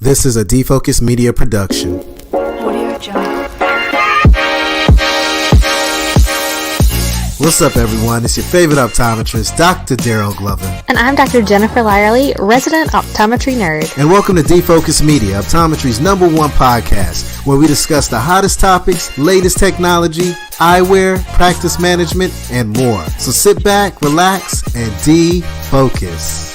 This is a Defocus Media production. Audio Jungle. What's up, everyone? It's your favorite optometrist, Dr. Daryl Glover. And I'm Dr. Jennifer Lyerly, resident optometry nerd. And welcome to Defocus Media, optometry's #1 podcast, where we discuss the hottest topics, latest technology, eyewear, practice management, and more. So sit back, relax, and defocus.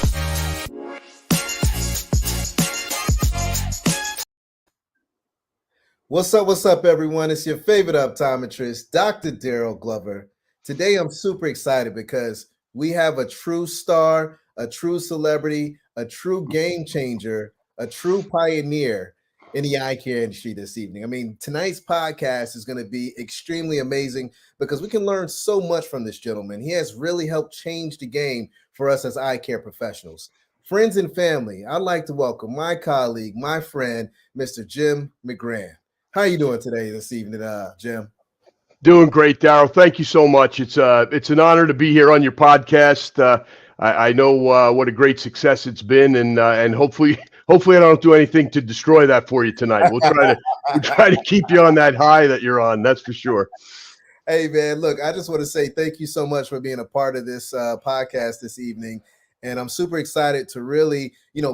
What's up, everyone? It's your favorite optometrist, Dr. Daryl Glover. Today, I'm super excited because we have a true star, a true celebrity, a true game changer, a true pioneer in the eye care industry this evening. I mean, tonight's podcast is going to be extremely amazing because we can learn so much from this gentleman. He has really helped change the game for us as eye care professionals. Friends and family, I'd like to welcome my colleague, my friend, Mr. Jim McGrann. How are you doing today, this evening, Jim? Doing great, Daryl. Thank you so much. It's an honor to be here on your podcast. I know what a great success it's been, and hopefully I don't do anything to destroy that for you tonight. We'll try to keep you on that high that you're on. That's for sure. Hey, man, look, I just want to say thank you so much for being a part of this podcast this evening, and I'm super excited to really,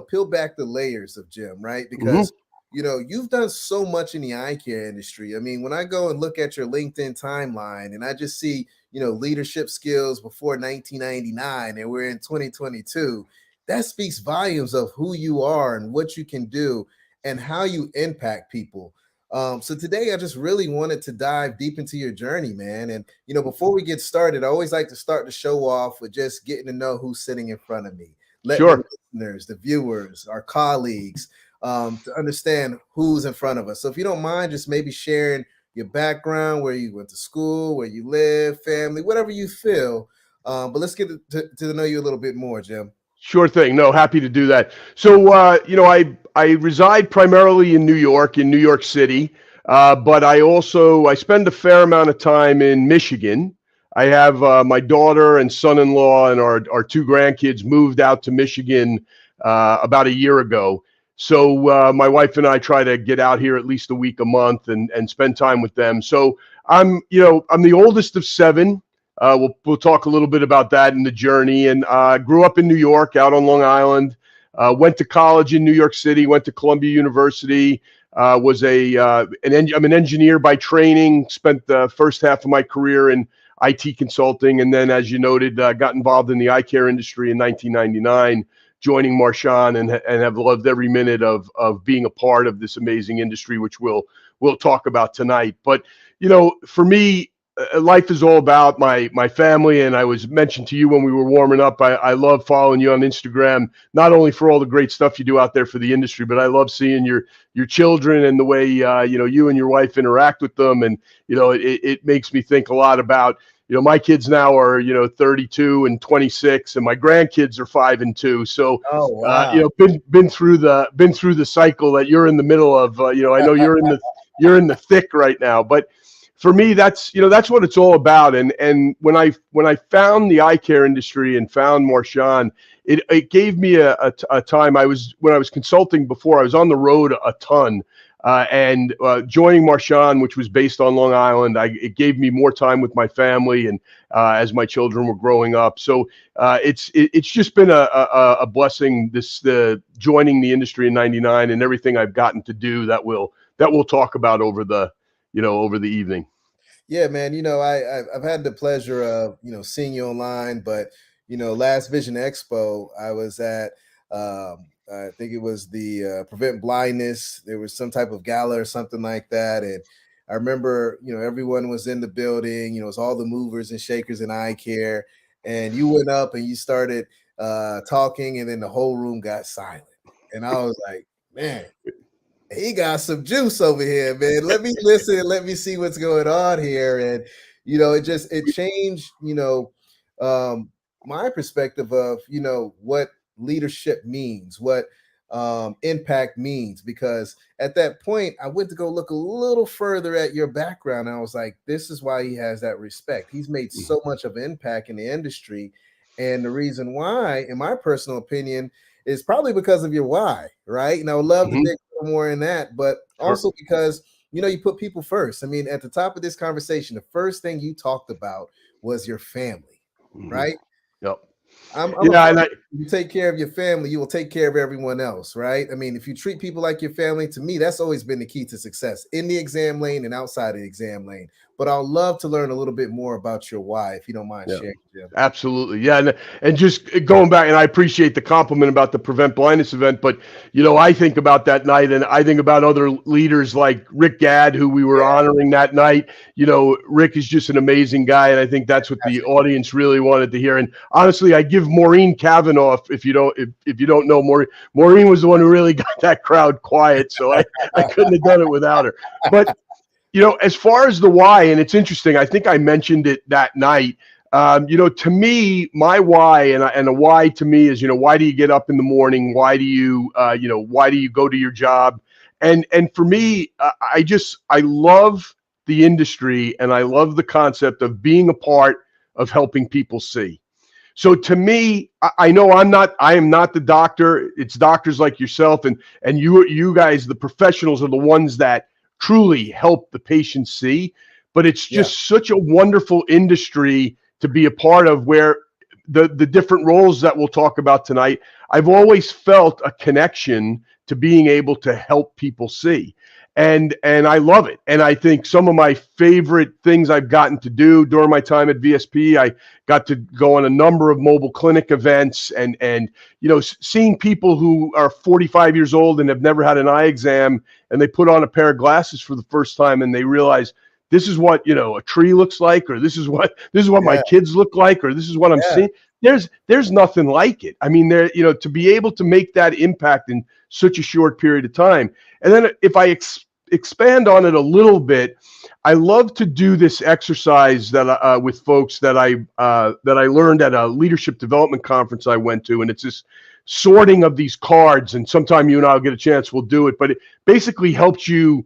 peel back the layers of Jim, right? Because you've done so much in the eye care industry. I mean, when I go and look at your LinkedIn timeline and I just see, leadership skills before 1999 and we're in 2022, that speaks volumes of who you are and what you can do and how you impact people. So today I just really wanted to dive deep into your journey, man. And, before we get started, I always like to start the show off with just getting to know who's sitting in front of me. Let the listeners, the viewers, our colleagues, to understand who's in front of us. So if you don't mind, just maybe sharing your background, where you went to school, where you live, family, whatever you feel. But let's get to know you a little bit more, Jim. Sure thing. No, happy to do that. So, I reside primarily in New York City, but I spend a fair amount of time in Michigan. I have my daughter and son-in-law and our two grandkids moved out to Michigan about a year ago. So my wife and I try to get out here at least a week a month and spend time with them. So I'm the oldest of seven. We'll talk a little bit about that in the journey. And grew up in New York, out on Long Island. Went to college in New York City. Went to Columbia University. I'm an engineer by training. Spent the first half of my career in IT consulting, and then, as you noted, got involved in the eye care industry in 1999. Joining Marchand and have loved every minute of being a part of this amazing industry, which we'll talk about tonight. But for me, life is all about my family, and I was mentioned to you when we were warming up. I love following you on Instagram, not only for all the great stuff you do out there for the industry, but I love seeing your children and the way you and your wife interact with them, and it makes me think a lot about. My kids now are, 32 and 26, and my grandkids are 5 and 2. So, been through the cycle that you're in the middle of. I know you're in the thick right now. But for me, that's what it's all about. And when I found the eye care industry and found Marchand, it gave me a time. When I was consulting before, I was on the road a ton. And joining Marchand, which was based on Long Island, it gave me more time with my family and as my children were growing up. So it's just been a blessing. Joining the industry in '99 and everything I've gotten to do that we'll talk about over the evening. Yeah, man. I've had the pleasure of seeing you online, but last Vision Expo I was at. I think it was the Prevent Blindness. There was some type of gala or something like that. And I remember, everyone was in the building, it was all the movers and shakers in eye care. And you went up and you started talking, and then the whole room got silent. And I was like, man, he got some juice over here, man. Let me listen. Let me see what's going on here. And, it changed, my perspective of, what leadership means, what impact means, because at that point I went to go look a little further at your background, and I was like, this is why he has that respect. He's made so much of impact in the industry, and the reason why, in my personal opinion, is probably because of your why, right? And I would love to Mhm. dig a little more in that, but Sure. also because you put people first. I mean, at the top of this conversation, the first thing you talked about was your family, Mhm. right? Yep. I'm a Yeah, firm, and if you take care of your family, you will take care of everyone else, right? I mean, if you treat people like your family, to me, that's always been the key to success in the exam lane and outside of the exam lane. But I'd love to learn a little bit more about your why, if you don't mind yeah. sharing, Jim. Absolutely. Yeah. And just going back, and I appreciate the compliment about the Prevent Blindness event, but, I think about that night and I think about other leaders like Rick Gadd, who we were Yeah, honoring that night. Rick is just an amazing guy. And I think that's what the fantastic. audience really wanted to hear. And honestly, I give Maureen Kavanaugh, if you don't know Maureen was the one who really got that crowd quiet. So I couldn't have done it without her. But, as far as the why, and it's interesting, I think I mentioned it that night. To me, my why and a why to me is, why do you get up in the morning? Why do you, why do you go to your job? And for me, I love the industry and I love the concept of being a part of helping people see. So to me, I know I am not the doctor. It's doctors like yourself and you guys, the professionals, are the ones that truly help the patient see. But it's Yeah, just such a wonderful industry to be a part of, where the different roles that we'll talk about tonight, I've always felt a connection to being able to help people see. And I love it. And I think some of my favorite things I've gotten to do during my time at VSP, I got to go on a number of mobile clinic events and seeing people who are 45 years old and have never had an eye exam, and they put on a pair of glasses for the first time and they realize this is what a tree looks like, or this is what my yeah, kids look like, or this is what I'm yeah, seeing. There's nothing like it. I mean, to be able to make that impact in such a short period of time. And then if I expand on it a little bit, I love to do this exercise that with folks that I learned at a leadership development conference I went to, and it's this sorting of these cards. And sometime you and I'll get a chance, we'll do it. But it basically helps you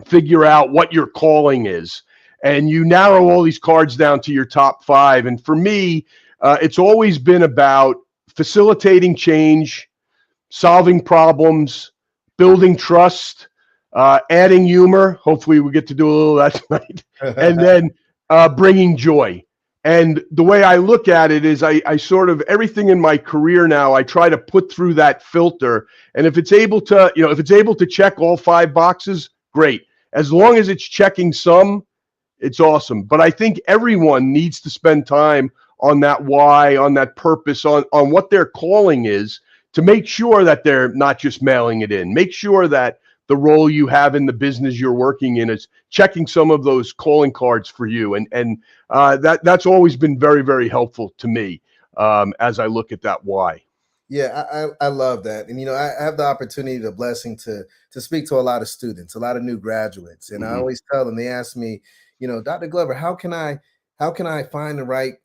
figure out what your calling is, and you narrow all these cards down to your top 5. And for me, it's always been about facilitating change, solving problems, building trust, adding humor. Hopefully we get to do a little of that tonight. And then bringing joy. And the way I look at it is I sort of, everything in my career now, I try to put through that filter. And if it's able to check all 5 boxes, great. As long as it's checking some, it's awesome. But I think everyone needs to spend time on that why, on that purpose, on what their calling is, to make sure that they're not just mailing it in. Make sure that the role you have in the business you're working in is checking some of those calling cards for you. And that's always been very, very helpful to me as I look at that why. Yeah, I love that. And I have the opportunity, the blessing to speak to a lot of students, a lot of new graduates. And I Mhm. always tell them, they ask me, Dr. Glover, how can I find the right,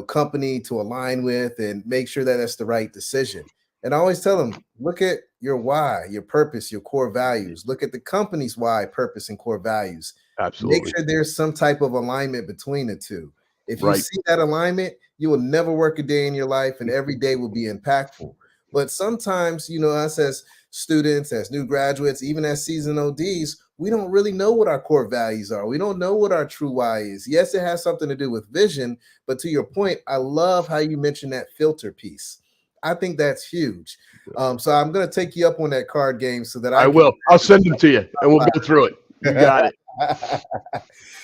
company to align with and make sure that that's the right decision? And I always tell them, look at your why, your purpose, your core values. Look at the company's why, purpose, and core values. Make Absolutely. sure there's some type of alignment between the two. If you Right. see that alignment, you will never work a day in your life, and every day will be impactful. But sometimes, us as students, as new graduates, even as seasoned ODs, we don't really know what our core values are. We don't know what our true why is. Yes, it has something to do with vision, but to your point, I love how you mentioned that filter piece. I think that's huge. So I'm going to take you up on that card game so that I I can. will. I'll send them to you and we'll go through it. You got it.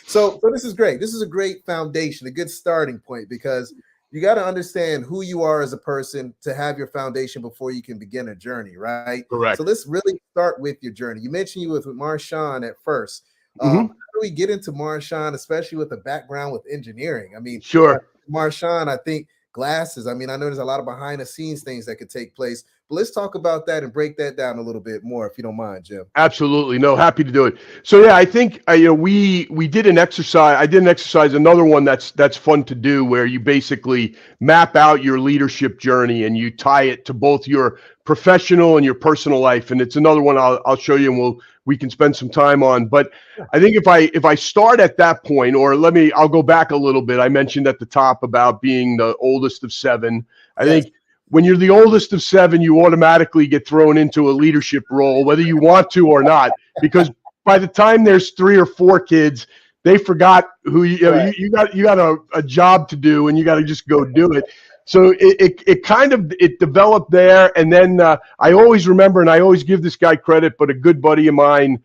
So this is great. This is a great foundation, a good starting point, because you got to understand who you are as a person to have your foundation before you can begin a journey, right? So Correct. let's really start with your journey. You mentioned you were with Marshawn at first. How Hmm. do we get into Marshawn, especially with a background with engineering? I mean, Sure. Marshawn, I think glasses. I mean, I know there's a lot of behind the scenes things that could take place, but let's talk about that and break that down a little bit more, if you don't mind, Jim. Absolutely. No, happy to do it. So yeah, I think we did an exercise. I did an exercise, another one that's fun to do, where you basically map out your leadership journey and you tie it to both your professional and your personal life. And it's another one I'll show you and we can spend some time on. But I think if I start at that point, or I'll go back a little bit. I mentioned at the top about being the oldest of 7. I Yes. think when you're the oldest of 7, you automatically get thrown into a leadership role, whether you want to or not, because by the time there's 3 or 4 kids, they forgot who you got a job to do, and you got to just go do it. So it developed there. And then I always remember, and I always give this guy credit, but a good buddy of mine,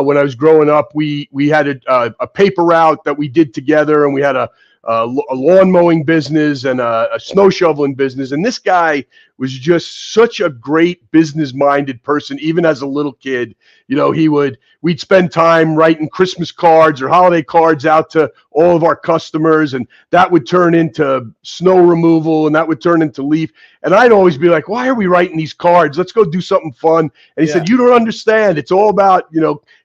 when I was growing up, we had a paper route that we did together, and we had a lawn mowing business and a snow shoveling business. And this guy was just such a great business minded person. Even as a little kid, we'd spend time writing Christmas cards or holiday cards out to all of our customers. And that would turn into snow removal, and that would turn into leaf. And I'd always be like, why are we writing these cards? Let's go do something fun. And he said, you don't understand. It's all about,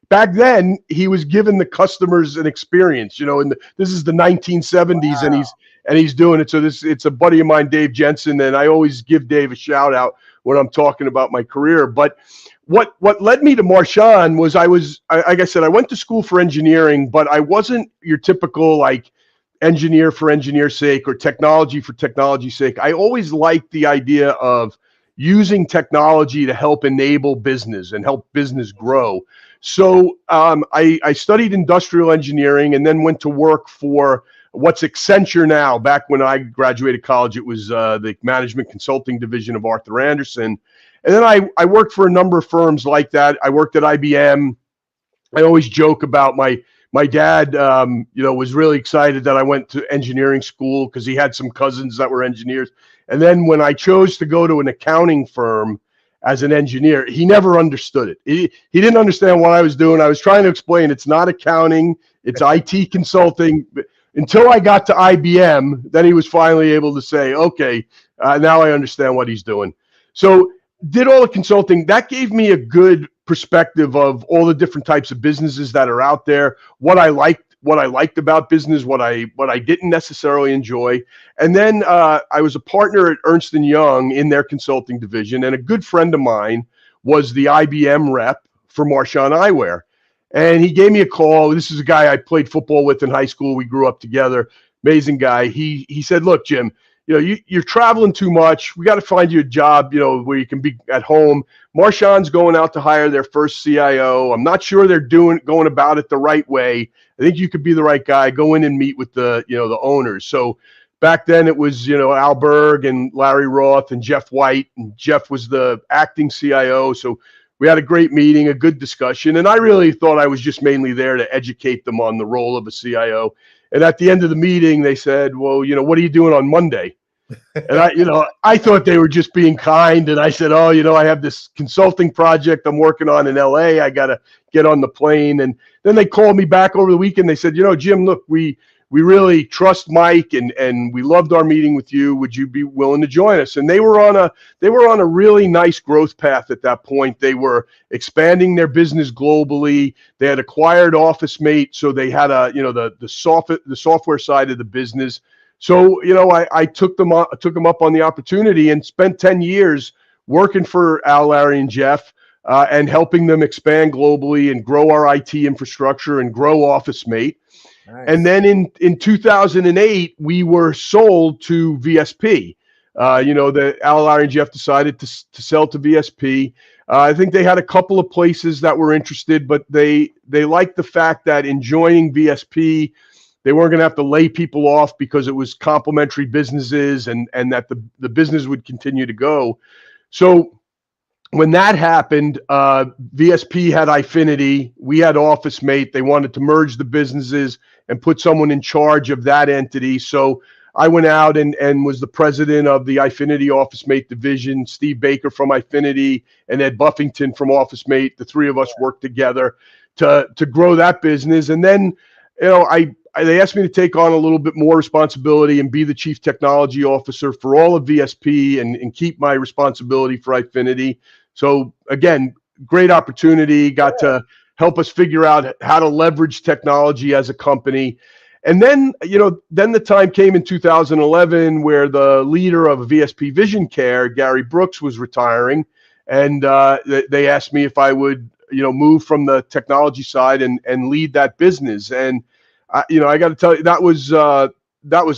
back then he was giving the customers an experience, and this is the 1970s. Wow. and he's doing it. So it's a buddy of mine, Dave Jensen. And I always give Dave a shout out when I'm talking about my career. But what led me to Marshawn was like I said, I went to school for engineering, but I wasn't your typical engineer for engineer's sake or technology for technology's sake. I always liked the idea of using technology to help enable business and help business grow. So I studied industrial engineering and then went to work for what's Accenture now. Back when I graduated college, it was the management consulting division of Arthur Andersen. And then I worked for a number of firms like that. I worked at IBM. I always joke about my dad, was really excited that I went to engineering school because he had some cousins that were engineers. And then when I chose to go to an accounting firm as an engineer, he never understood it. He didn't understand what I was doing. I was trying to explain it's not accounting, it's IT consulting. Until I got to IBM, then he was finally able to say, okay, now I understand what he's doing. So did all the consulting. That gave me a good perspective of all the different types of businesses that are out there, what I liked about business, what I didn't necessarily enjoy. And then I was a partner at Ernst & Young in their consulting division, and a good friend of mine was the IBM rep for Marshawn Eyewear. And he gave me a call. This is a guy I played football with in high school. We grew up together. Amazing guy. He said, look, Jim, you're traveling too much. We got to find you a job, where you can be at home. Marshawn's going out to hire their first CIO. I'm not sure they're going about it the right way. I think you could be the right guy. Go in and meet with the owners. So back then it was, Al Berg and Larry Roth and Jeff White, and Jeff was the acting CIO. So we had a great meeting, a good discussion. And I really thought I was just mainly there to educate them on the role of a CIO. And at the end of the meeting, they said, well, what are you doing on Monday? And I thought they were just being kind. And I said, I have this consulting project I'm working on in LA. I got to get on the plane. And then they called me back over the weekend. They said, Jim, look, we really trust Mike and we loved our meeting with you. Would you be willing to join us? And they were on a really nice growth path at that point. They were expanding their business globally. They had acquired OfficeMate. So they had the software side of the business. So, I took them up on the opportunity and spent 10 years working for Al, Larry, and Jeff and helping them expand globally and grow our IT infrastructure and grow OfficeMate. Nice. And then in 2008, we were sold to VSP. The Al, Larry, and Jeff decided to sell to VSP. I think they had a couple of places that were interested, but they liked the fact that in joining VSP, they weren't going to have to lay people off because it was complementary businesses and that the business would continue to go. So when that happened, VSP had Eyefinity. We had OfficeMate. They wanted to merge the businesses and put someone in charge of that entity. So I went out and was the president of the Eyefinity OfficeMate division. Steve Baker from Eyefinity and Ed Buffington from OfficeMate. The three of us worked together to grow that business. And then, they asked me to take on a little bit more responsibility and be the chief technology officer for all of VSP and keep my responsibility for Eyefinity. So again, great opportunity, got to help us figure out how to leverage technology as a company. And then, then the time came in 2011 where the leader of VSP Vision Care, Gary Brooks, was retiring. And they asked me if I would, move from the technology side and lead that business. And I got to tell you, that was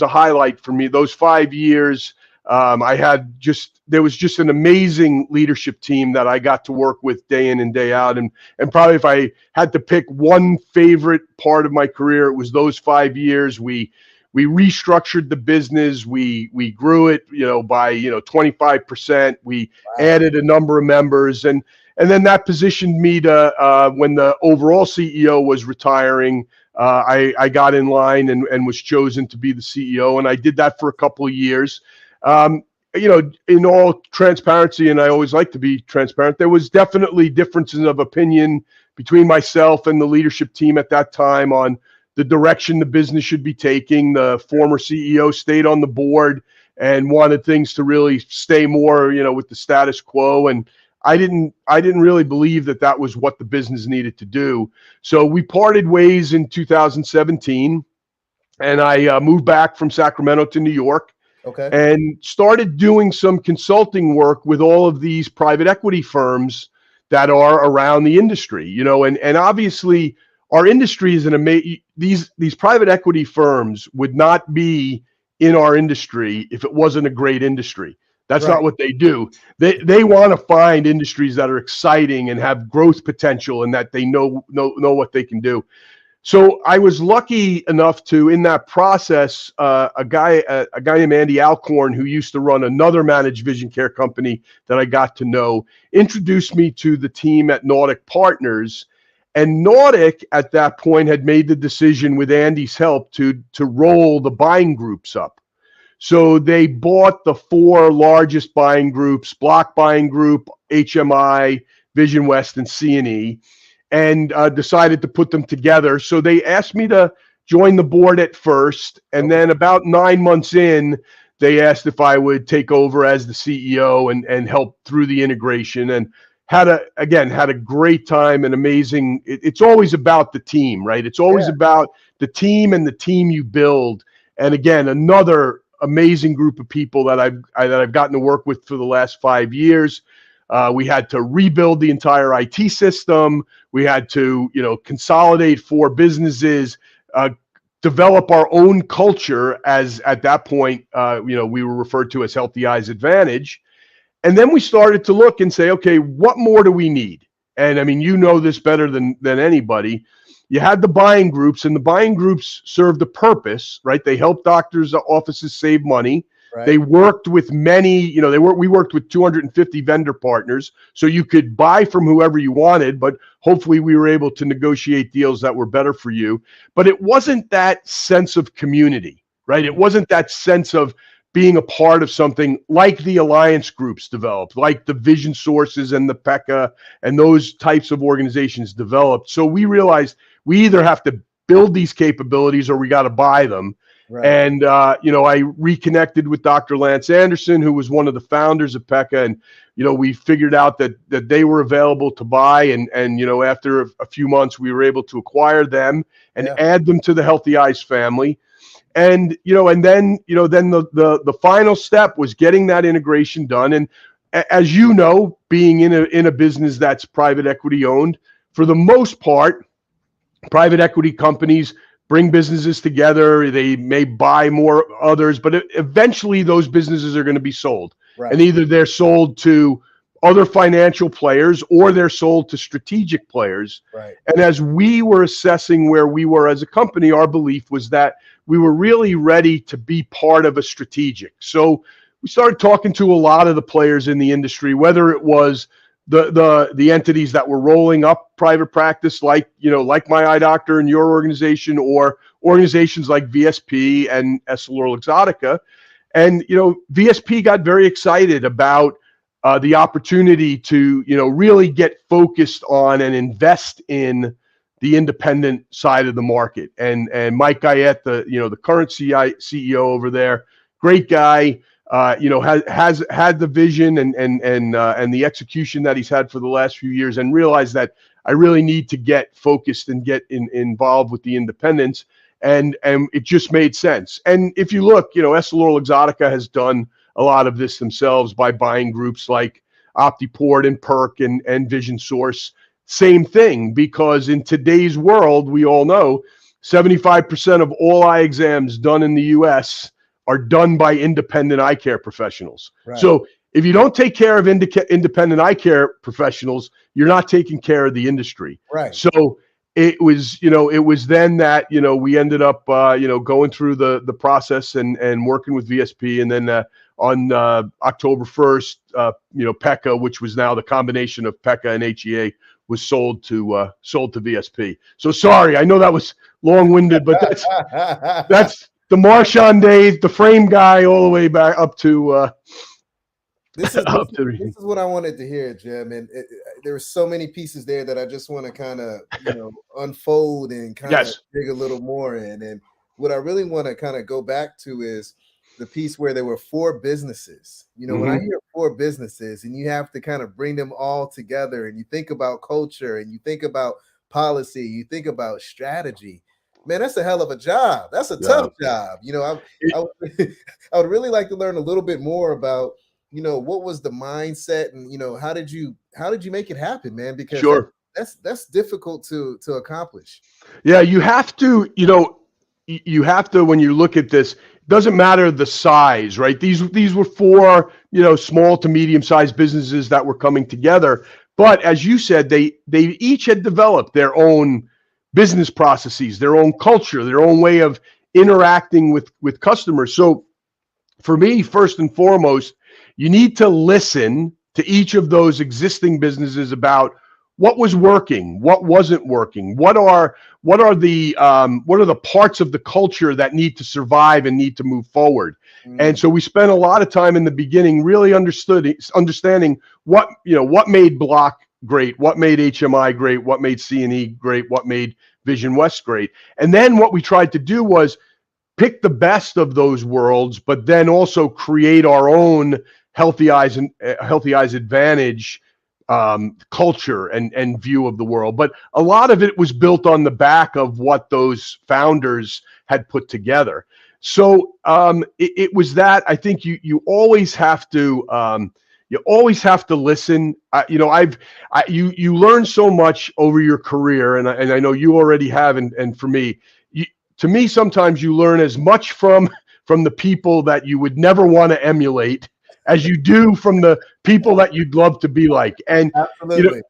a highlight for me. Those 5 years, There was just an amazing leadership team that I got to work with day in and day out. And probably if I had to pick one favorite part of my career, it was those 5 years. We restructured the business. We grew it, by 25%. We added a number of members, and then that positioned me to when the overall CEO was retiring, I got in line and was chosen to be the CEO, and I did that for a couple of years. In all transparency, and I always like to be transparent, there was definitely differences of opinion between myself and the leadership team at that time on the direction the business should be taking. The former CEO stayed on the board and wanted things to really stay more, with the status quo. And I didn't really believe that was what the business needed to do. So we parted ways in 2017, and I moved back from Sacramento to New York. Okay. And started doing some consulting work with all of these private equity firms that are around the industry, and obviously our industry is these private equity firms would not be in our industry if it wasn't a great industry. That's not what they do. They want to find industries that are exciting and have growth potential and that they know what they can do. So I was lucky enough to, in that process, a guy named Andy Alcorn, who used to run another managed vision care company that I got to know, introduced me to the team at Nordic Partners. And Nordic at that point had made the decision, with Andy's help, to roll the buying groups up. So they bought the 4 largest buying groups: Block Buying Group, HMI, Vision West, and C&E. And decided to put them together. So they asked me to join the board at first, and then about 9 months in, they asked if I would take over as the CEO and help through the integration. And had a great time and amazing. It's always about the team, right? It's always about the team and the team you build. And again, another amazing group of people that I've gotten to work with for the last 5 years. We had to rebuild the entire IT system. We had to, consolidate 4 businesses, develop our own culture, as at that point, we were referred to as Healthy Eyes Advantage. And then we started to look and say, okay, what more do we need? And I mean, this better than anybody. You had the buying groups, and the buying groups served a purpose, right? They helped doctors' offices save money. Right. They worked with many, we worked with 250 vendor partners, so you could buy from whoever you wanted, but hopefully we were able to negotiate deals that were better for you. But it wasn't that sense of community, right? It wasn't that sense of being a part of something like the alliance groups developed, like the Vision Sources and the PECA and those types of organizations developed. So we realized we either have to build these capabilities or we got to buy them. Right. And, I reconnected with Dr. Lance Anderson, who was one of the founders of PECA. And, we figured out that they were available to buy. And after a few months, we were able to acquire them and add them to the Healthy Eyes family. And, then the final step was getting that integration done. And as being in a business that's private equity owned, for the most part, private equity companies bring businesses together. They may buy more others, but eventually those businesses are going to be sold. Right. And either they're sold to other financial players or they're sold to strategic players. Right. And as we were assessing where we were as a company, our belief was that we were really ready to be part of a strategic. So we started talking to a lot of the players in the industry, whether it was the entities that were rolling up private practice, like my eye doctor and your organization, or organizations like VSP and EssilorLuxottica. And VSP got very excited about the opportunity to really get focused on and invest in the independent side of the market. And Mike Guyette, the current CEO over there, great guy. Has had the vision and the execution that he's had for the last few years, and realized that I really need to get focused and get involved with the independents, and it just made sense. And if you look, EssilorLuxottica has done a lot of this themselves by buying groups like OptiPort and Perk and Vision Source. Same thing, because in today's world, we all know 75% of all eye exams done in the U.S. are done by independent eye care professionals. Right. So if you don't take care of independent eye care professionals, you're not taking care of the industry. Right. So it was then that, we ended up, going through the process and working with VSP. And then on October 1st, PECA, which was now the combination of PECA and HEA, was sold to VSP. So sorry, I know that was long-winded, but that's the Marshawn days, the frame guy, all the way back up to. This is what I wanted to hear, Jim. And there were so many pieces there that I just want to kind of unfold and kind of dig a little more in. And what I really want to kind of go back to is the piece where there were 4 businesses. When I hear 4 businesses and you have to kind of bring them all together, and you think about culture and you think about policy, you think about strategy, man, that's a hell of a job. That's a tough job. I would really like to learn a little bit more about, what was the mindset, and how did you make it happen, man? Because that's difficult to accomplish. Yeah, you have to, when you look at this, doesn't matter the size, right? These were 4, small to medium-sized businesses that were coming together. But as you said, they each had developed their own business processes, their own culture, their own way of interacting with customers. So for me, first and foremost, you need to listen to each of those existing businesses about what was working, what wasn't working, what are the parts of the culture that need to survive and need to move forward. And so we spent a lot of time in the beginning really understanding what made Block great, what made HMI great, what made C&E great, what made Vision West great. And then what we tried to do was pick the best of those worlds, but then also create our own Healthy Eyes Advantage culture and view of the world. But a lot of it was built on the back of what those founders had put together. So it was that. I think you always have to listen. You learn so much over your career, and I know you already have. And for me, to me, sometimes you learn as much from the people that you would never want to emulate as you do from the people that you'd love to be like. And absolutely.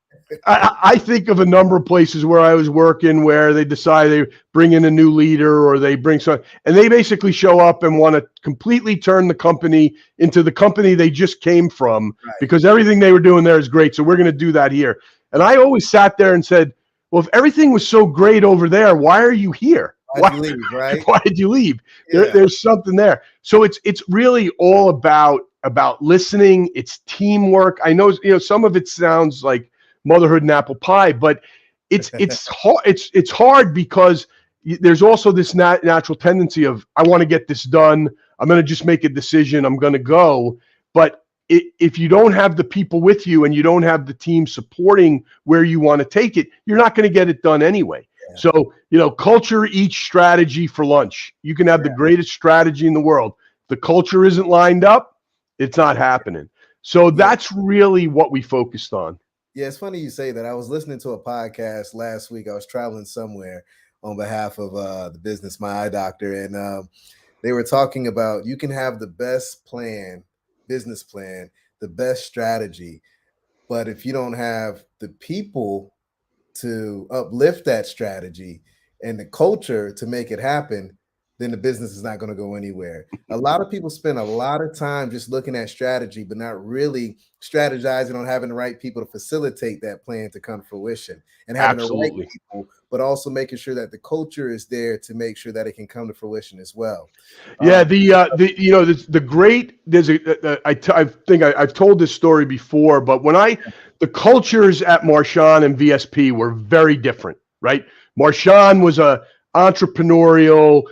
I think of a number of places where I was working where they decide they bring in a new leader, or they bring some, and they basically show up and want to completely turn the company into the company they just came from, because everything they were doing there is great. So we're going to do that here. And I always sat there and said, well, if everything was so great over there, why are you here? Why did you leave, right? Why did you leave? Yeah. There's something there. So it's really all about listening. It's teamwork. I know, some of it sounds like motherhood and apple pie, but it's hard. It's hard because there's also this natural tendency of, I want to get this done. I'm going to just make a decision. I'm going to go. But if you don't have the people with you and you don't have the team supporting where you want to take it, you're not going to get it done anyway. Yeah. So, culture eats strategy for lunch. You can have the greatest strategy in the world. The culture isn't lined up, it's not happening. So that's really what we focused on. Yeah, it's funny you say that. I was listening to a podcast last week. I was traveling somewhere on behalf of the business, My Eye Doctor, and they were talking about, you can have the best business plan, the best strategy, but if you don't have the people to uplift that strategy and the culture to make it happen, then the business is not going to go anywhere. A lot of people spend a lot of time just looking at strategy, but not really strategizing on having the right people to facilitate that plan to come to fruition, and having the right people, but also making sure that the culture is there to make sure that it can come to fruition as well. Yeah, I think I've told this story before, but the cultures at Marshawn and VSP were very different, right? Marshawn was a entrepreneurial,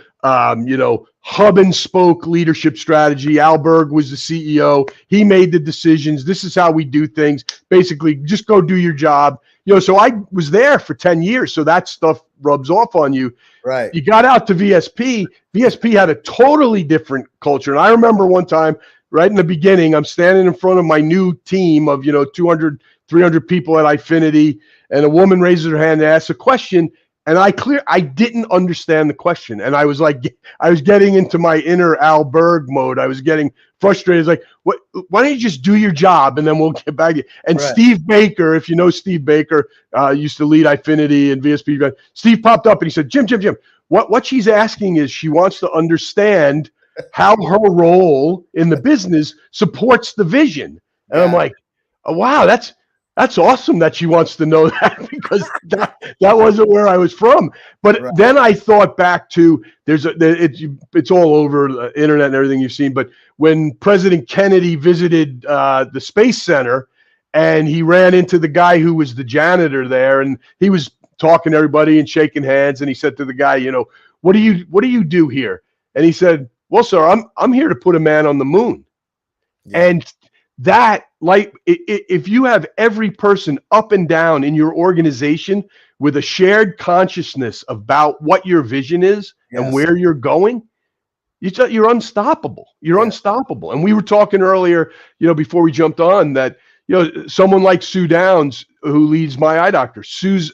hub and spoke leadership strategy. Al Berg was the CEO. He made the decisions. This is how we do things. Basically, just go do your job. So I was there for 10 years. So that stuff rubs off on you. Right. You got out to VSP. VSP had a totally different culture. And I remember one time, right in the beginning, I'm standing in front of my new team of, 200, 300 people at Eyefinity, and a woman raises her hand and asks a question. And I didn't understand the question. And I was getting into my inner Al Berg mode. I was getting frustrated. It's like, why don't you just do your job and then we'll get back to you. And Right. Steve Baker, if you know Steve Baker, used to lead Ifinity and VSP. Steve popped up and he said, Jim, what she's asking is she wants to understand how her role in the business supports the vision. And I'm like, oh, wow, that's awesome that she wants to know that, because that wasn't where I was from. But Right. then I thought back to it's all over the internet and everything you've seen. But when President Kennedy visited the Space Center, and he ran into the guy who was the janitor there, and he was talking to everybody and shaking hands, and he said to the guy, what do you do here? And he said, well, sir, I'm here to put a man on the moon. Yeah. And that, like, if you have every person up and down in your organization with a shared consciousness about what your vision is and where you're going, you're unstoppable. You're unstoppable. And we were talking earlier, before we jumped on, that someone like Sue Downs, who leads My Eye Doctor, Sue's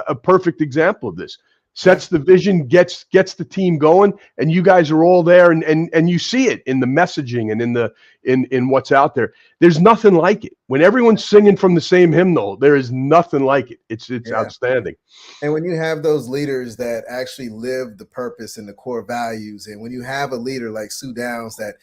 a perfect example of this. Sets the vision, gets the team going, and you guys are all there, and you see it in the messaging and in what's out there. There's nothing like it. When everyone's singing from the same hymnal, there is nothing like it. It's outstanding. And when you have those leaders that actually live the purpose and the core values, and when you have a leader like Sue Downs that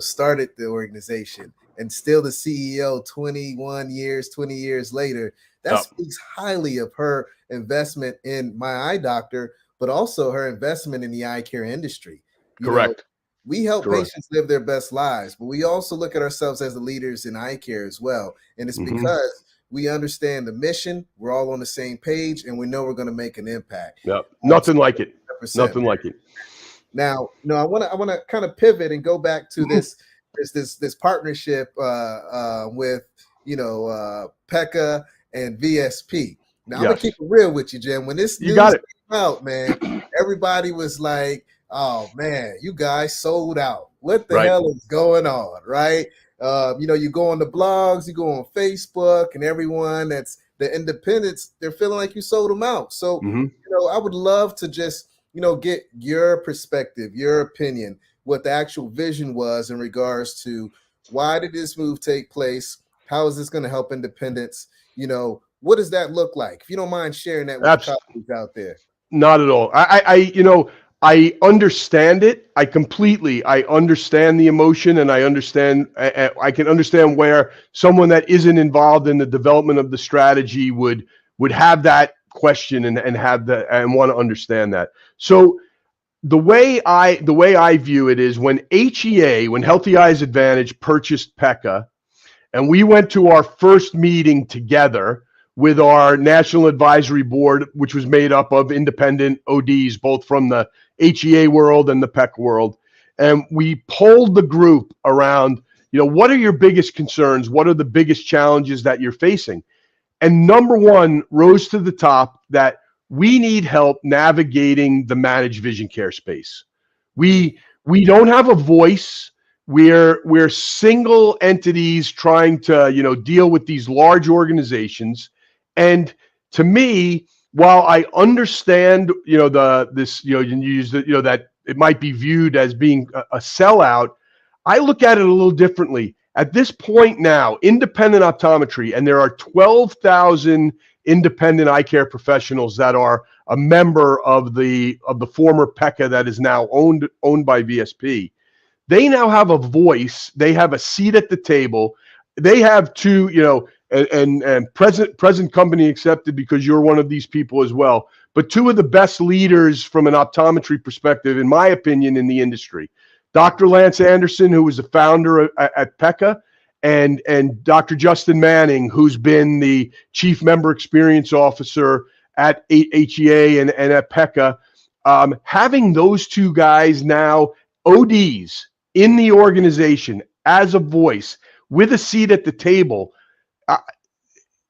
started the organization and still the CEO 20 years later, that speaks highly of her investment in My Eye Doctor, but also her investment in the eye care industry. Correct. We help patients live their best lives, but we also look at ourselves as the leaders in eye care as well. And it's because we understand the mission, we're all on the same page, and we know we're going to make an impact. Yeah, nothing like it. Nothing like it. Now, I want to kind of pivot and go back to this partnership with PECA and VSP. Now, I'm gonna keep it real with you, Jim. When this news came out, man, everybody was like, "Oh man, you guys sold out. What the hell is going on?" Right? You go on the blogs, you go on Facebook, and everyone that's the independents, they're feeling like you sold them out. So, I would love to just get your perspective, your opinion, what the actual vision was in regards to why did this move take place? How is this going to help independents? What does that look like? If you don't mind sharing that with the colleagues out there. Not at all. I understand it. I understand the emotion, and I can understand where someone that isn't involved in the development of the strategy would have that question and want to understand that. So the way I view it is when Healthy Eyes Advantage purchased PECA, and we went to our first meeting together with our national advisory board, which was made up of independent ODs, both from the HEA world and the PEC world. And we polled the group around, what are your biggest concerns? What are the biggest challenges that you're facing? And number one rose to the top that we need help navigating the managed vision care space. We don't have a voice. We're single entities trying to, deal with these large organizations. And to me, while I understand, that it might be viewed as being a sellout, I look at it a little differently. At this point now, independent optometry, and there are 12,000 independent eye care professionals that are a member of the former PECA that is now owned by VSP. They now have a voice. They have a seat at the table. They have two, and present company accepted, because you're one of these people as well. But two of the best leaders from an optometry perspective, in my opinion, in the industry, Dr. Lance Anderson, who was the founder at PECA, and Dr. Justin Manning, who's been the chief member experience officer at HEA and at PECA. Having those two guys now ODs in the organization as a voice with a seat at the table,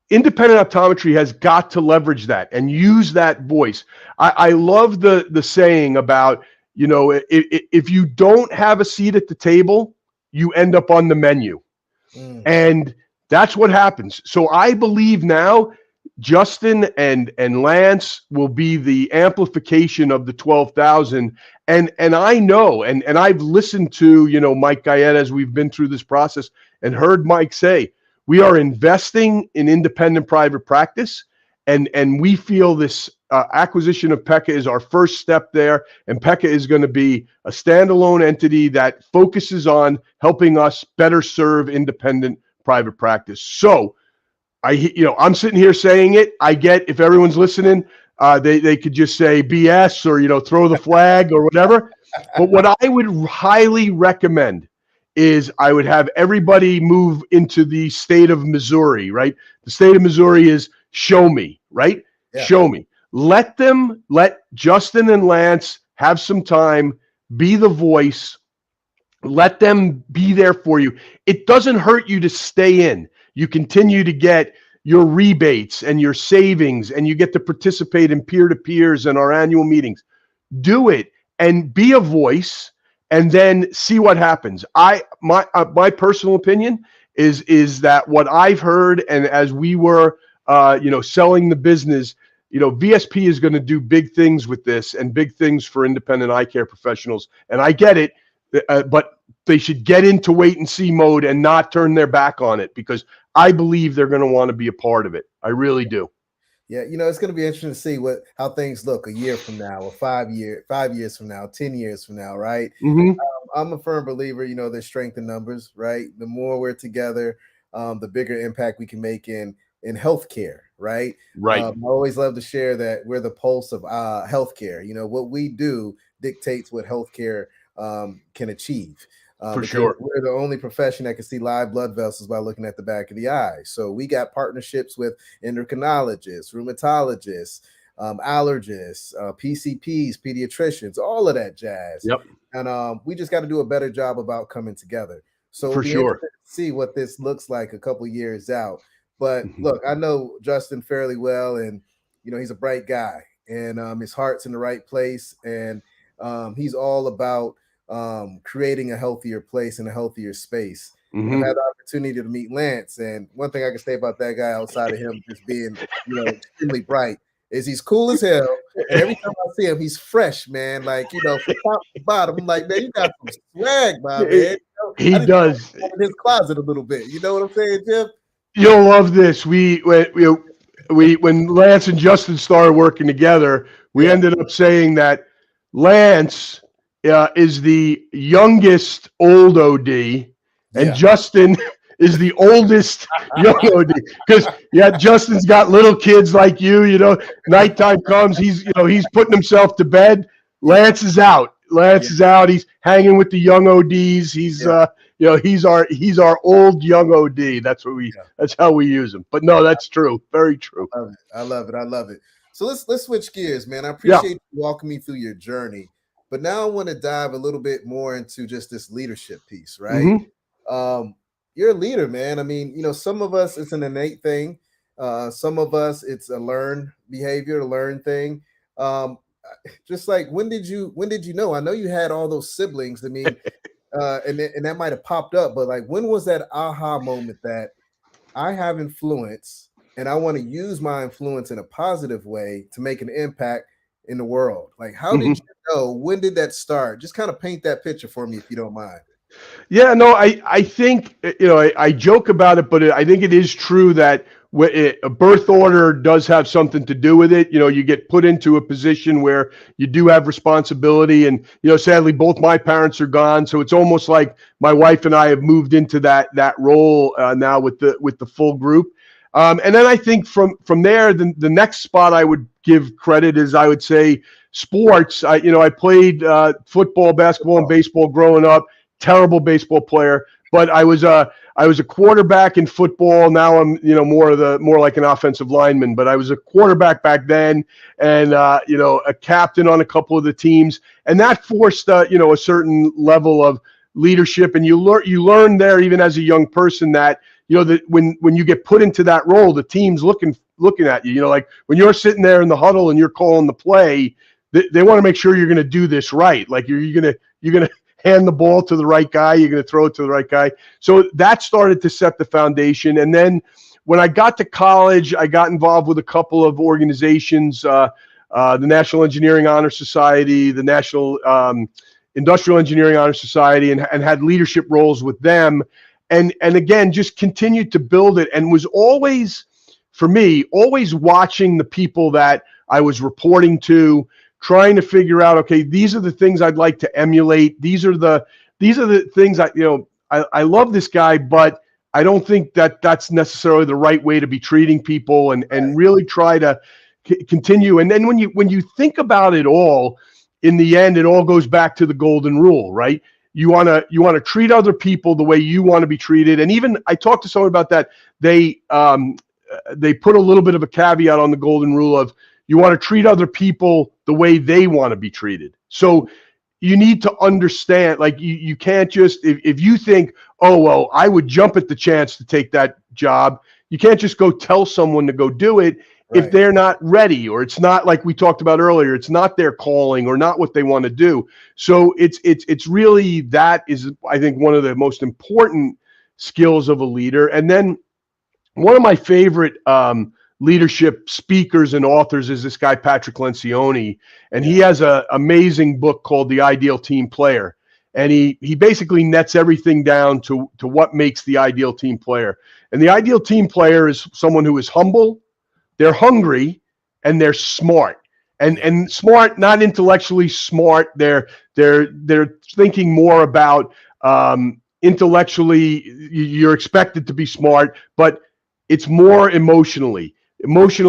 independent optometry has got to leverage that and use that voice. I love the saying about, if you don't have a seat at the table, you end up on the menu. And that's what happens. So I believe now Justin and Lance will be the amplification of the 12,000. And I know, and I've listened to, Mike Guyette as we've been through this process and heard Mike say, we are investing in independent private practice. And we feel this acquisition of PECA is our first step there. And PECA is going to be a standalone entity that focuses on helping us better serve independent private practice. So I'm sitting here saying it. I get, if everyone's listening, they could just say BS or, throw the flag or whatever. But what I would highly recommend is I would have everybody move into the state of Missouri, right? The state of Missouri is show me, right? Yeah. Show me. Let Justin and Lance have some time, be the voice. Let them be there for you. It doesn't hurt you to stay in. You continue to get your rebates and your savings, and you get to participate in peer-to-peers and our annual meetings. Do it and be a voice, and then see what happens. My personal opinion is that what I've heard, and as we were selling the business, VSP is going to do big things with this and big things for independent eye care professionals. And I get it, but they should get into wait and see mode and not turn their back on it, because I believe they're going to want to be a part of it. I really do. Yeah, it's going to be interesting to see how things look a year from now, or 5 years from now, 10 years from now, right? Mm-hmm. I'm a firm believer, there's strength in numbers, right? The more we're together, the bigger impact we can make in healthcare, right? Right. I always love to share that we're the pulse of healthcare. What we do dictates what healthcare can achieve. For sure. We're the only profession that can see live blood vessels by looking at the back of the eye. So we got partnerships with endocrinologists, rheumatologists, allergists, PCPs, pediatricians, all of that jazz. Yep. And we just got to do a better job about coming together. So for sure, see what this looks like a couple years out. But look, I know Justin fairly well, and he's a bright guy, and his heart's in the right place, and he's all about creating a healthier place and a healthier space. Mm-hmm. I've had the opportunity to meet Lance, and one thing I can say about that guy, outside of him just being extremely bright, is he's cool as hell. And every time I see him, he's fresh, man. Like, from top to bottom, I'm like, man, you got some swag, my man. He does. In his closet a little bit. You know what I'm saying, Jim? You'll love this. When Lance and Justin started working together, we ended up saying that Lance is the youngest old OD, and Justin is the oldest young OD. Because Justin's got little kids like you. Nighttime comes, he's putting himself to bed. Lance is out. Is out. He's hanging with the young ODs. He's he's our old young OD. That's how we use him. But no, that's true. Very true. I love it. So let's switch gears, man. I appreciate you walking me through your journey. But now I want to dive a little bit more into just this leadership piece, right? Mm-hmm. You're a leader, man. I mean, some of us, it's an innate thing. Some of us, it's a learned behavior, a learned thing. Just like, when did you know? I know you had all those siblings. I mean, and that might have popped up, but like, when was that aha moment that I have influence and I want to use my influence in a positive way to make an impact in the world? Like, how did you know? When did that start? Just kind of paint that picture for me, if you don't mind. Yeah, no, I think, I joke about it, but I think it is true that a birth order does have something to do with it. You get put into a position where you do have responsibility, and, sadly, both my parents are gone. So it's almost like my wife and I have moved into that role now with the full group. And then I think from there, the next spot I would give credit is, I would say, sports. I played football, basketball, and baseball growing up. Terrible baseball player, but I was a quarterback in football. Now I'm more like an offensive lineman, but I was a quarterback back then, and a captain on a couple of the teams, and that forced a certain level of leadership. And you learn there, even as a young person, that that when you get put into that role, the team's looking at you. Like when you're sitting there in the huddle and you're calling the play, they want to make sure you're going to do this right. Like you're gonna hand the ball to the right guy. You're going to throw it to the right guy. So that started to set the foundation. And then when I got to college, I got involved with a couple of organizations, the National Engineering Honor Society, the National Industrial Engineering Honor Society, and had leadership roles with them. And again, just continued to build it, and was always, for me, always watching the people that I was reporting to, trying to figure out, okay, these are the things I'd like to emulate. These are the things I love this guy, but I don't think that that's necessarily the right way to be treating people, and really try to continue. And then when you think about it all, in the end, it all goes back to the golden rule, right? You want to treat other people the way you want to be treated. And even I talked to someone about that. They put a little bit of a caveat on the golden rule of you want to treat other people the way they want to be treated. So you need to understand, like, you can't just, if you think, oh, well, I would jump at the chance to take that job, you can't just go tell someone to go do it if they're not ready, or it's not, like we talked about earlier, it's not their calling or not what they want to do. So it's really, that is, I think, one of the most important skills of a leader. And then one of my favorite leadership speakers and authors is this guy, Patrick Lencioni, and he has an amazing book called The Ideal Team Player. And he basically nets everything down to what makes the ideal team player. And the ideal team player is someone who is humble, they're hungry, and they're smart. And smart, not intellectually smart. They're thinking more about intellectually, you're expected to be smart, but it's more emotional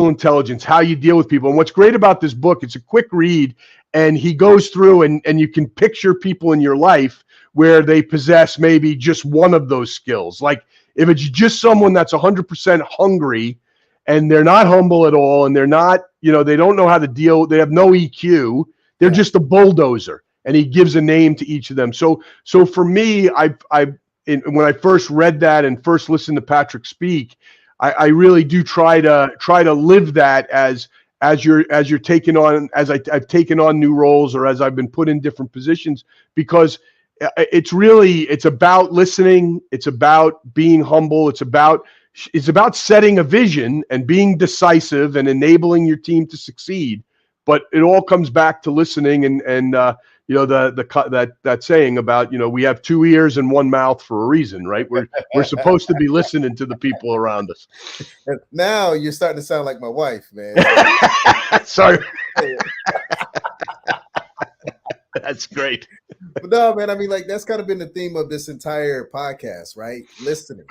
intelligence, how you deal with people. And what's great about this book, it's a quick read, and he goes through and you can picture people in your life where they possess maybe just one of those skills. Like if it's just someone that's 100% hungry and they're not humble at all, and they're not, they don't know how to deal, they have no EQ, they're just a bulldozer. And he gives a name to each of them. So for me, when I first read that and first listened to Patrick speak, I really do try to live that as you're taking on, as I've taken on new roles, or as I've been put in different positions, because it's about listening. It's about being humble. It's about setting a vision and being decisive and enabling your team to succeed. But it all comes back to listening and that saying about, we have 2 ears and 1 mouth for a reason, right? We're supposed to be listening to the people around us. Now you're starting to sound like my wife, man. Sorry. That's great. But no, man, I mean, like, that's kind of been the theme of this entire podcast, right? Listening.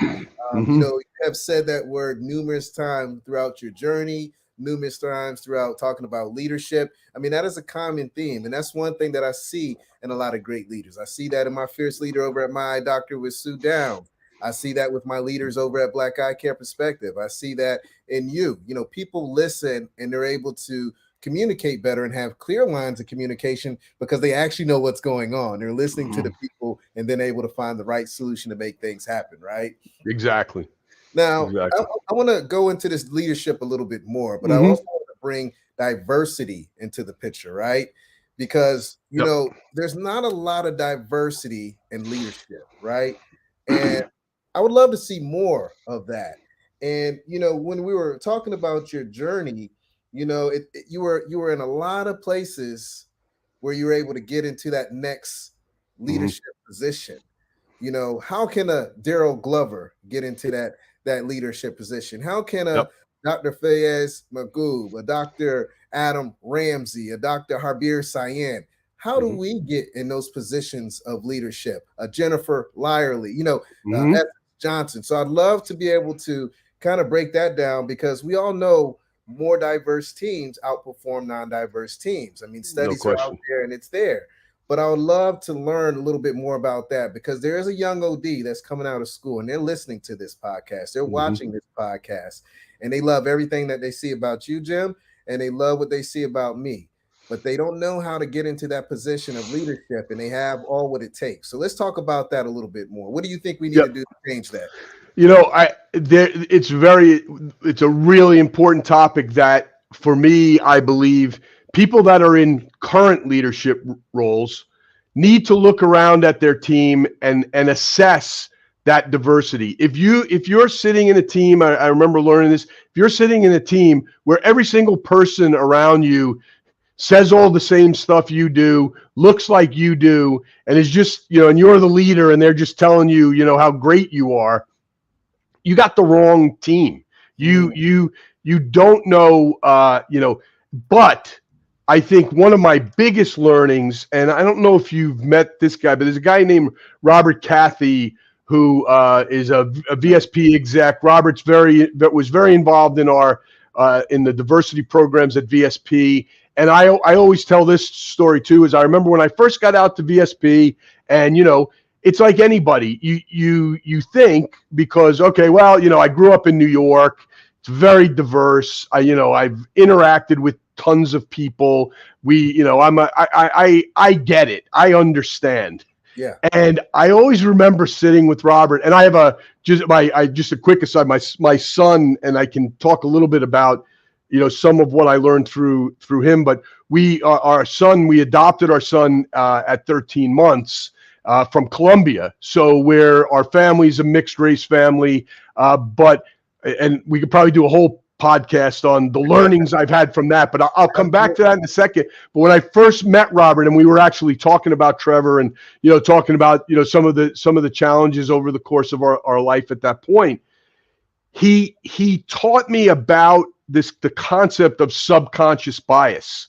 You have said that word numerous times throughout your journey, numerous times throughout talking about leadership. I mean, that is a common theme. And that's one thing that I see in a lot of great leaders. I see that in my fierce leader over at My Eye Doctor with Sue Downs. I see that with my leaders over at Black Eye Care Perspective. I see that in you. People listen and they're able to communicate better and have clear lines of communication because they actually know what's going on. They're listening to the people and then able to find the right solution to make things happen, right? Exactly. Now, I want to go into this leadership a little bit more, but I also want to bring diversity into the picture, right? Because, there's not a lot of diversity in leadership, right? And I would love to see more of that. And, when we were talking about your journey, you were in a lot of places where you were able to get into that next leadership position. How can a Daryl Glover get into that leadership position? How can a Dr. Fayez Magoob, a Dr. Adam Ramsey, a Dr. Harbir Sayan, how do we get in those positions of leadership? Jennifer Lyerly, F. Johnson. So I'd love to be able to kind of break that down, because we all know more diverse teams outperform non-diverse teams. I mean, studies are out there and it's there. But I would love to learn a little bit more about that, because there is a young OD that's coming out of school and they're listening to this podcast. They're watching this podcast and they love everything that they see about you, Jim, and they love what they see about me. But they don't know how to get into that position of leadership, and they have all what it takes. So let's talk about that a little bit more. What do you think we need to do to change that? It's a really important topic that, for me, I believe people that are in current leadership roles need to look around at their team and assess that diversity. If you're sitting in a team, I remember learning this, if you're sitting in a team where every single person around you says all the same stuff you do, looks like you do, and is just, and you're the leader and they're just telling you, how great you are, you got the wrong team. You don't know, but I think one of my biggest learnings, and I don't know if you've met this guy, but there's a guy named Robert Cathy who is a VSP exec. Robert's was very involved in our in the diversity programs at VSP. And I always tell this story too, is I remember when I first got out to VSP, and it's like anybody, you think, because okay, well, I grew up in New York, it's very diverse. I've interacted with tons of people. I get it. I understand. Yeah. And I always remember sitting with Robert, and I have just a quick aside, my son, and I can talk a little bit about some of what I learned through him. But we adopted our son at 13 months from Colombia. So where our family's a mixed race family, and we could probably do a whole podcast on the learnings I've had from that, but I'll come back to that in a second. But when I first met Robert, and we were actually talking about Trevor, and talking about some of the challenges over the course of our life at that point, he taught me about the concept of subconscious bias,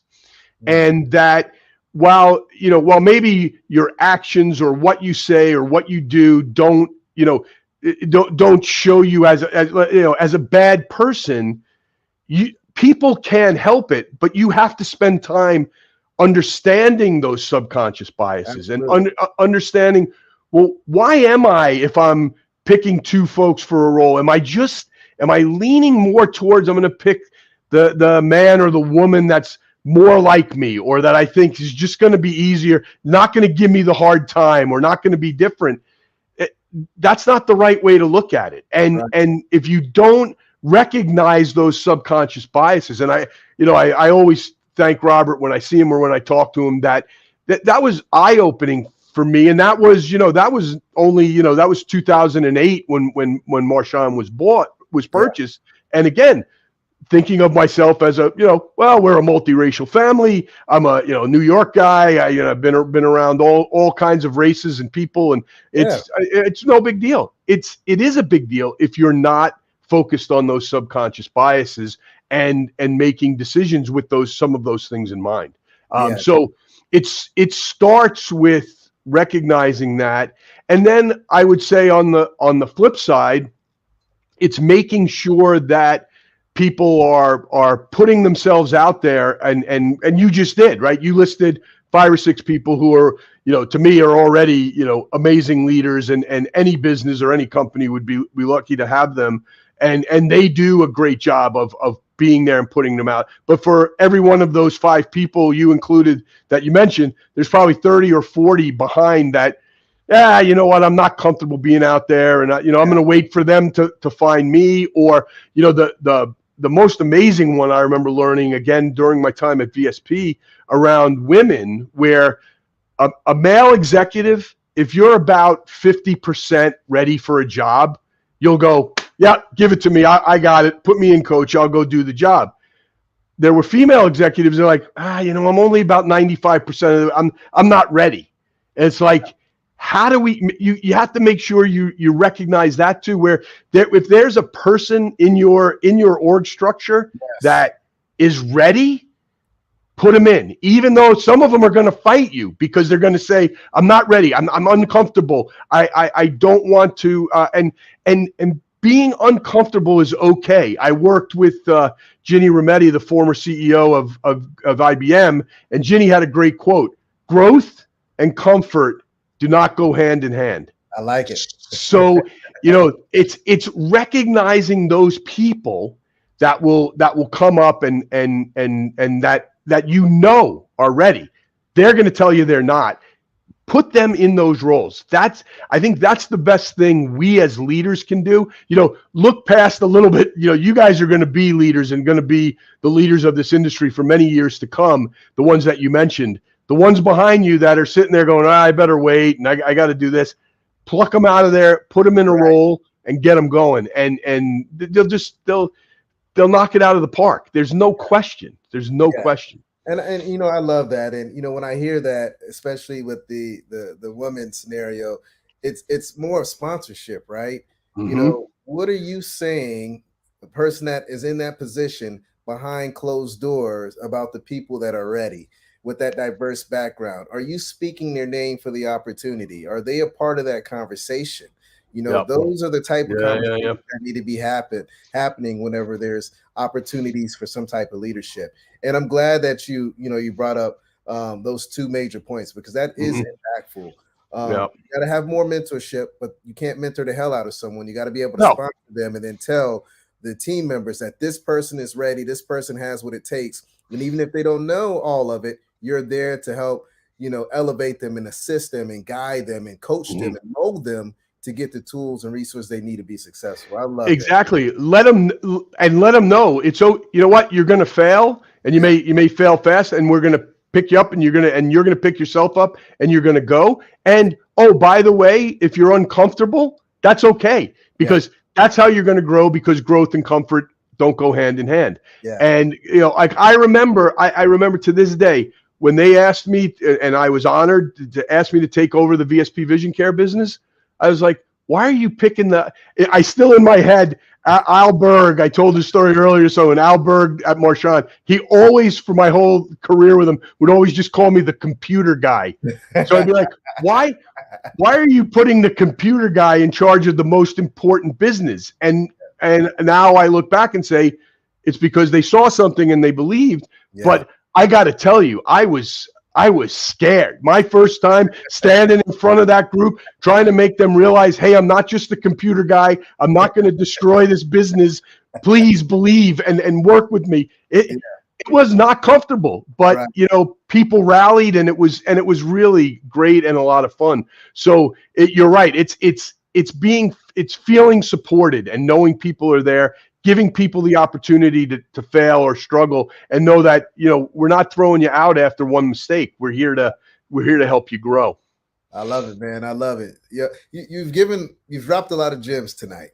and that while maybe your actions or what you say or what you do don't show you as a bad person, people can help it, but you have to spend time understanding those subconscious biases. Absolutely. And understanding, well, why am I, if I'm picking two folks for a role, am I leaning more towards I'm going to pick the man or the woman that's more like me, or that I think is just going to be easier, not going to give me the hard time, or not going to be different? That's not the right way to look at it. And right. And if you don't recognize those subconscious biases, and I always thank Robert when I see him or when I talk to him, that was eye-opening for me. And that was only, that was 2008 when Marshawn was purchased. Yeah. And again, thinking of myself as we're a multiracial family. I'm a New York guy. I've been around all kinds of races and people, and it's no big deal. It is a big deal if you're not focused on those subconscious biases and making decisions with some of those things in mind. So it starts with recognizing that, and then I would say on the flip side, it's making sure that people are putting themselves out there, and you just did, right? You listed 5 or 6 people who are, to me, are already, amazing leaders, and any business or any company would be lucky to have them. And they do a great job of being there and putting them out. But for every one of those 5 people you included that you mentioned, there's probably 30 or 40 behind that. Yeah, you know what? I'm not comfortable being out there, and I'm going to wait for them to find me. Or the most amazing one I remember learning, again during my time at VSP, around women, where a male executive, if you're about 50% ready for a job, you'll go, yeah, give it to me. I got it. Put me in, coach. I'll go do the job. There were female executives that are like, I'm only about 95% of it. I'm not ready. And it's like, how do you have to make sure you recognize that too, where if there's a person in your org structure that is ready, put them in, even though some of them are going to fight you because they're going to say, I'm not ready. I'm uncomfortable. I don't want to, and being uncomfortable is okay. I worked with Ginny Rometty, the former CEO of IBM, and Ginny had a great quote: growth and comfort do not go hand in hand. I like it. So, it's recognizing those people that will come up and that are ready. They're going to tell you they're not. Put them in those roles. I think that's the best thing we as leaders can do. Look past a little bit. You guys are going to be leaders and going to be the leaders of this industry for many years to come. The ones that you mentioned. The ones behind you that are sitting there going, I better wait, and I got to do this. pluck them out of there, put them in a role, and get them going. And they'll knock it out of the park. There's no question. There's no question. And you know, I love that. And you know, when I hear that, especially with the women scenario, it's more of sponsorship, right? You know, what are you saying, the person that is in that position behind closed doors, about the people that are ready with that diverse background? Are you speaking their name for the opportunity? Are they a part of that conversation? You know, those are the type of conversations that need to be happening whenever there's opportunities for some type of leadership. And I'm glad that you brought up those two major points, because that is impactful. You got to have more mentorship, but you can't mentor the hell out of someone. You got to be able to sponsor them and then tell the team members that this person is ready, this person has what it takes. And even if they don't know all of it, you're there to help, you know, elevate them and assist them and guide them and coach them and mold them to get the tools and resources they need to be successful. I love exactly. Let them know it's, so you know what, you're going to fail, and you may fail fast, and we're going to pick you up, and you're going to pick yourself up, and you're going to go. And oh, by the way, if you're uncomfortable, that's okay, because that's how you're going to grow, because growth and comfort don't go hand in hand. And you know, like I remember to this day when they asked me, and I was honored to ask me to take over the VSP Vision Care business. I was like, why are you picking I still in my head, Al Berg, I told this story earlier, so in Al Berg at Marchand, he always, for my whole career with him, would always just call me the computer guy. So I'd be like, why are you putting the computer guy in charge of the most important business? And now I look back and say, it's because they saw something and they believed. But I got to tell you, I was scared. My first time standing in front of that group, trying to make them realize, hey, I'm not just the computer guy. I'm not going to destroy this business. Please believe and work with me. It was not comfortable, but you know, people rallied, and it was really great and a lot of fun. So you're right. It's feeling supported and knowing people are there, giving people the opportunity to fail or struggle, and know that, you know, we're not throwing you out after one mistake. We're here to help you grow. I love it, man. I love it. Yeah, you've dropped a lot of gems tonight,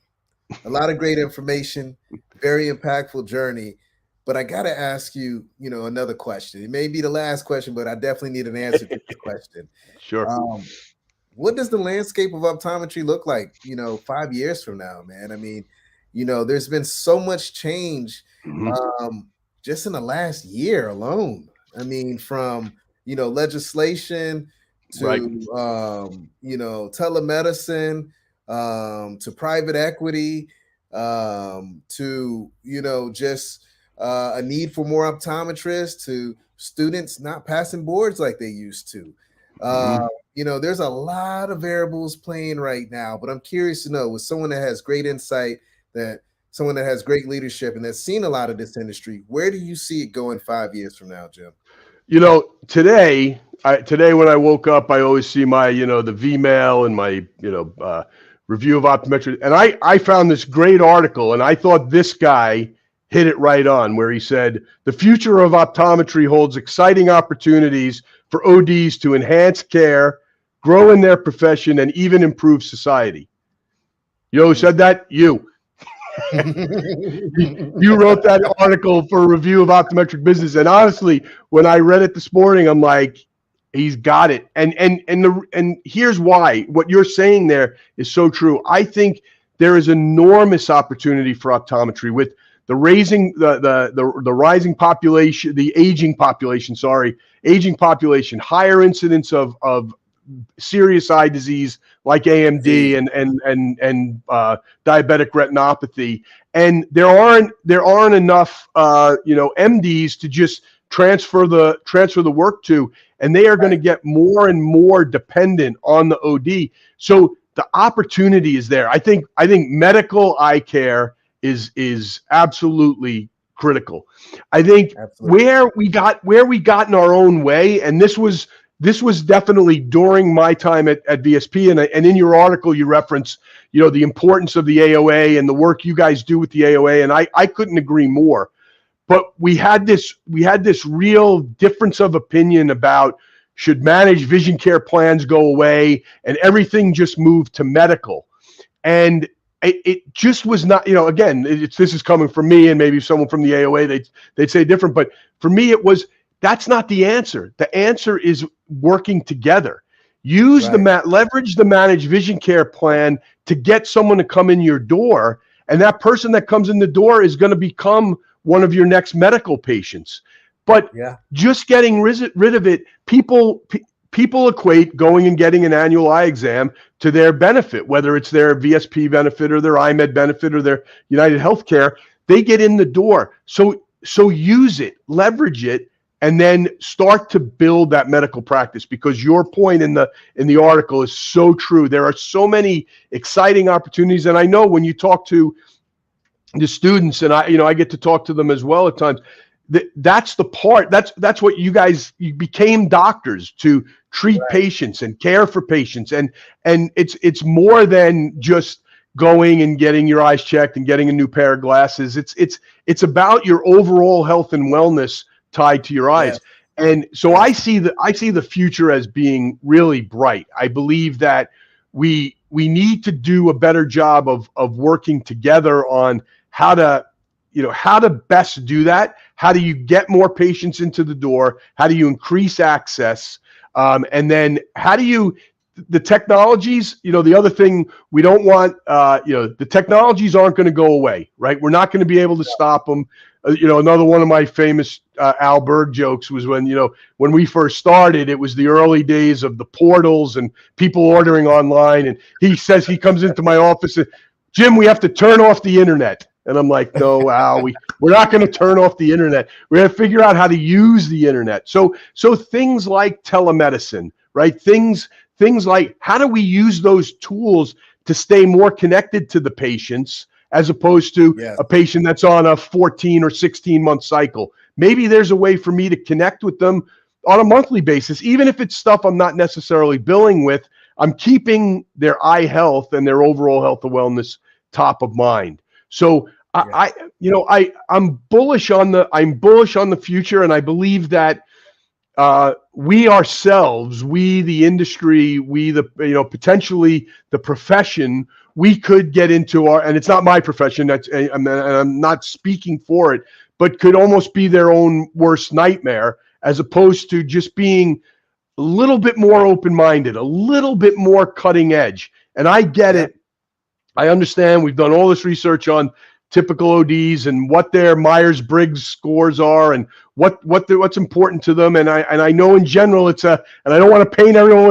a lot of great information, very impactful journey. But I got to ask you, you know, another question. It may be the last question, but I definitely need an answer to the question. Sure. What does the landscape of optometry look like, you know, 5 years from now, man? I mean, you know, there's been so much change just in the last year alone. I mean, from, you know, legislation to, you know, telemedicine, to private equity, to, you know, just a need for more optometrists, to students not passing boards like they used to. You know, there's a lot of variables playing right now, but I'm curious to know, with someone that has great insight, that someone that has great leadership and that's seen a lot of this industry, where do you see it going 5 years from now, Jim? You know, today when I woke up, I always see my, you know, the V-mail and my, you know, review of optometry. And I found this great article, and I thought this guy hit it right on, where he said, the future of optometry holds exciting opportunities for ODs to enhance care, grow in their profession, and even improve society. You know who said that? You. You wrote that article for a review of optometric business, and honestly, when I read it this morning, I'm like, he's got it. And here's why. What you're saying there is so true. I think there is enormous opportunity for optometry with the rising population, the aging population, higher incidence of serious eye disease like AMD and diabetic retinopathy, and there aren't enough you know, MDs to just transfer the work to, and they are going to get more and more dependent on the OD. So the opportunity is there. I think medical eye care is absolutely critical. I think where we got in our own way, and this was definitely during my time at VSP, and in your article you reference, you know, the importance of the AOA and the work you guys do with the AOA, and I couldn't agree more. But we had this real difference of opinion about should managed vision care plans go away and everything just move to medical? And it just was not, again, this is coming from me, and maybe someone from the AOA, they'd say different, but for me, that's not the answer. The answer is working together. Leverage the managed vision care plan to get someone to come in your door. And that person that comes in the door is going to become one of your next medical patients. But just getting rid of it, people equate going and getting an annual eye exam to their benefit, whether it's their VSP benefit or their IMED benefit or their United Healthcare. They get in the door. So use it, leverage it, and then start to build that medical practice, because your point in the article is so true. There are so many exciting opportunities. And I know when you talk to the students, and I get to talk to them as well at times, that's the part, that's what you became doctors to treat patients and care for patients. And it's more than just going and getting your eyes checked and getting a new pair of glasses. It's about your overall health and wellness tied to your eyes. And so I see the future as being really bright. I believe that we need to do a better job of working together on how to best do that. How do you get more patients into the door? How do you increase access? And then how do you, the technologies, the other thing we don't want, the technologies aren't going to go away, right? We're not going to be able to stop them. Another one of my famous Al Berg jokes was when we first started, it was the early days of the portals and people ordering online. And he says, he comes into my office and, Jim, we have to turn off the internet. And I'm like, no, Al, we're not going to turn off the internet. We're going to figure out how to use the internet. So things like telemedicine, right? Things like, how do we use those tools to stay more connected to the patients, as opposed to a patient that's on a 14 or 16 month cycle? Maybe there's a way for me to connect with them on a monthly basis, even if it's stuff I'm not necessarily billing with. I'm keeping their eye health and their overall health and wellness top of mind. So I'm bullish on the future, and I believe that we ourselves, we the industry, we potentially the profession, we could get into and it's not my profession, I'm not speaking for it, but could almost be their own worst nightmare, as opposed to just being a little bit more open-minded, a little bit more cutting edge. And I get it. I understand. We've done all this research on typical ODs and what their Myers-Briggs scores are and what's important to them. And I know in general and I don't want to paint everyone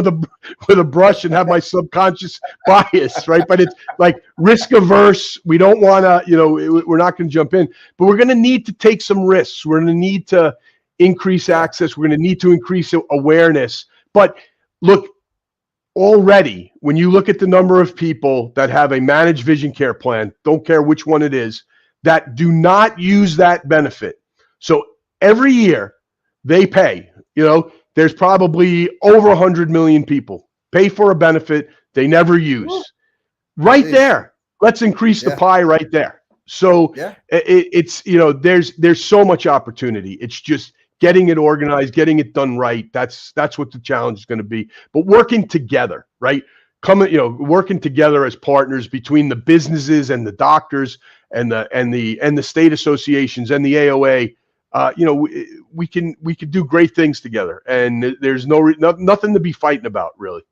with a brush and have my subconscious bias, right? But it's like risk averse. We don't want to, we're not going to jump in, but we're going to need to take some risks. We're going to need to increase access. We're going to need to increase awareness. But look, already, when you look at the number of people that have a managed vision care plan, don't care which one it is, that do not use that benefit. So every year they pay, there's probably over 100 million people pay for a benefit they never use. Right there. Let's increase the pie right there. So it's, there's so much opportunity. It's just getting it organized, getting it done right. That's what the challenge is going to be. But working together, right? Working together as partners between the businesses and the doctors and the state associations and the AOA. We can do great things together, and there's nothing to be fighting about, really.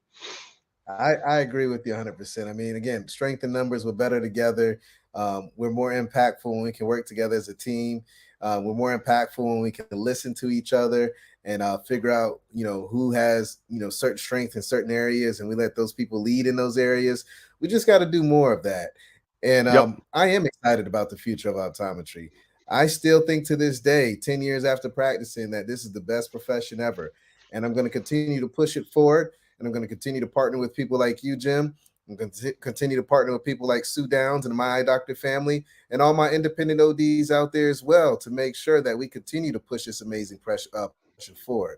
I agree with you 100%. I mean, again, strength in numbers, we're better together. We're more impactful when we can work together as a team. We're more impactful when we can listen to each other and figure out, who has, certain strength in certain areas, and we let those people lead in those areas. We just got to do more of that. And I am excited about the future of optometry. I still think to this day, 10 years after practicing, that this is the best profession ever. And I'm going to continue to push it forward. And I'm going to continue to partner with people like you, Jim. I'm going to continue to partner with people like Sue Downs and my Eye Doctor family and all my independent ODs out there as well, to make sure that we continue to push this amazing profession forward.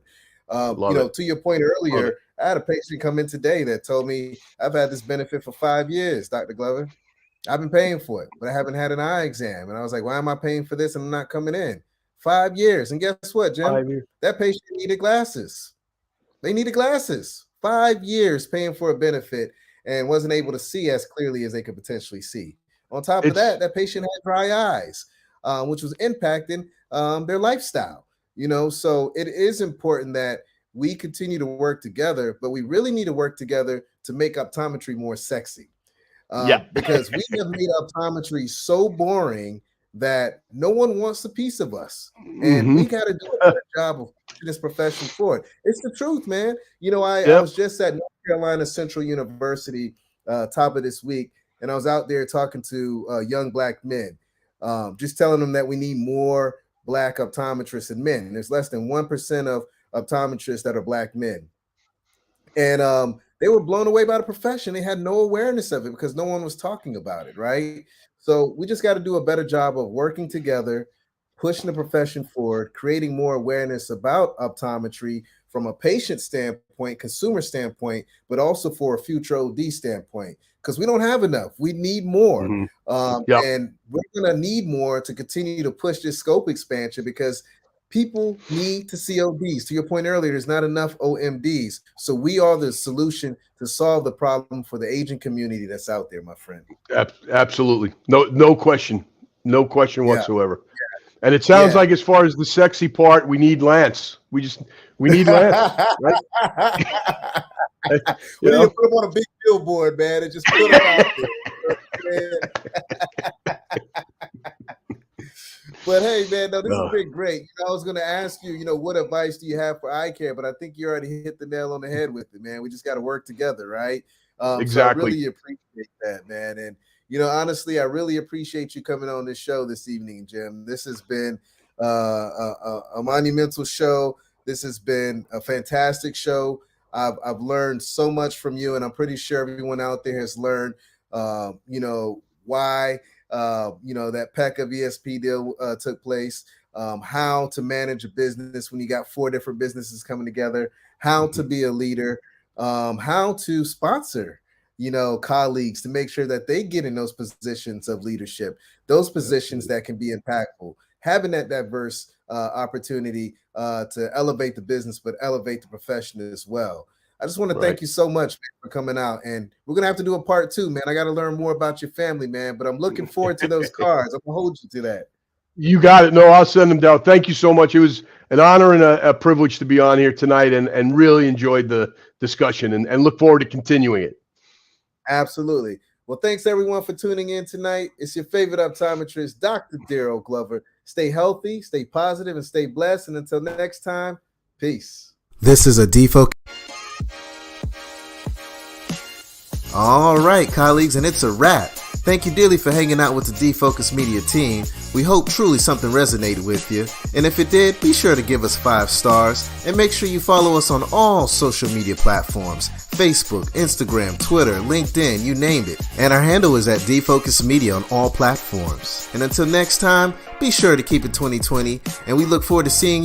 To your point earlier, I had a patient come in today that told me, I've had this benefit for 5 years, Dr. Glover. I've been paying for it, but I haven't had an eye exam. And I was like, why am I paying for this and I'm not coming in? 5 years. And guess what, Jim? That patient needed glasses. They needed glasses. 5 years paying for a benefit and wasn't able to see as clearly as they could potentially see. On top of that, that patient had dry eyes, which was impacting their lifestyle. So it is important that we continue to work together, but we really need to work together to make optometry more sexy. Because we have made optometry so boring that no one wants a piece of us. And we got to do a better job of pushing this profession forward. It's the truth, man. I was just at North Carolina Central University top of this week, and I was out there talking to young Black men, just telling them that we need more Black optometrists and men. There's less than 1% of optometrists that are Black men. And they were blown away by the profession. They had no awareness of it because no one was talking about it, right? So we just got to do a better job of working together, pushing the profession forward, creating more awareness about optometry from a patient standpoint, consumer standpoint, but also for a future OD standpoint, because we don't have enough. We need more. And we're going to need more to continue to push this scope expansion because people need to see ODs. To your point earlier, there's not enough OMDs. So we are the solution to solve the problem for the aging community that's out there, my friend. Absolutely. No question. No question whatsoever. And it sounds like as far as the sexy part, we need Lance. We need Lance. Right? We need to put him on a big billboard, man, and just put him out there. But hey, man, no, this has been great. I was going to ask you, what advice do you have for eye care? But I think you already hit the nail on the head with it, man. We just got to work together, right? Exactly. So I really appreciate that, man. And, honestly, I really appreciate you coming on this show this evening, Jim. This has been a monumental show. This has been a fantastic show. I've learned so much from you, and I'm pretty sure everyone out there has learned, why that PECA VSP deal took place, how to manage a business when you got 4 different businesses coming together, how to be a leader, how to sponsor, colleagues to make sure that they get in those positions of leadership, those positions that can be impactful, having that diverse opportunity to elevate the business, but elevate the profession as well. I just want to thank you so much, man, for coming out. And we're going to have to do a part 2, man. I got to learn more about your family, man, but I'm looking forward to those cards. I'm going to hold you to that. You got it. No, I'll send them down. Thank you so much. It was an honor and a privilege to be on here tonight and really enjoyed the discussion and look forward to continuing it. Absolutely. Well, thanks everyone for tuning in tonight. It's your favorite optometrist, Dr. Daryl Glover. Stay healthy, stay positive, and stay blessed. And until next time, peace. This is a defocus. All right, colleagues, and it's a wrap. Thank you dearly for hanging out with the Defocus Media team. We hope truly something resonated with you. And if it did, be sure to give us 5 stars and make sure you follow us on all social media platforms: Facebook, Instagram, Twitter, LinkedIn, you named it. And our handle is at Defocus Media on all platforms. And until next time, be sure to keep it 2020, and we look forward to seeing you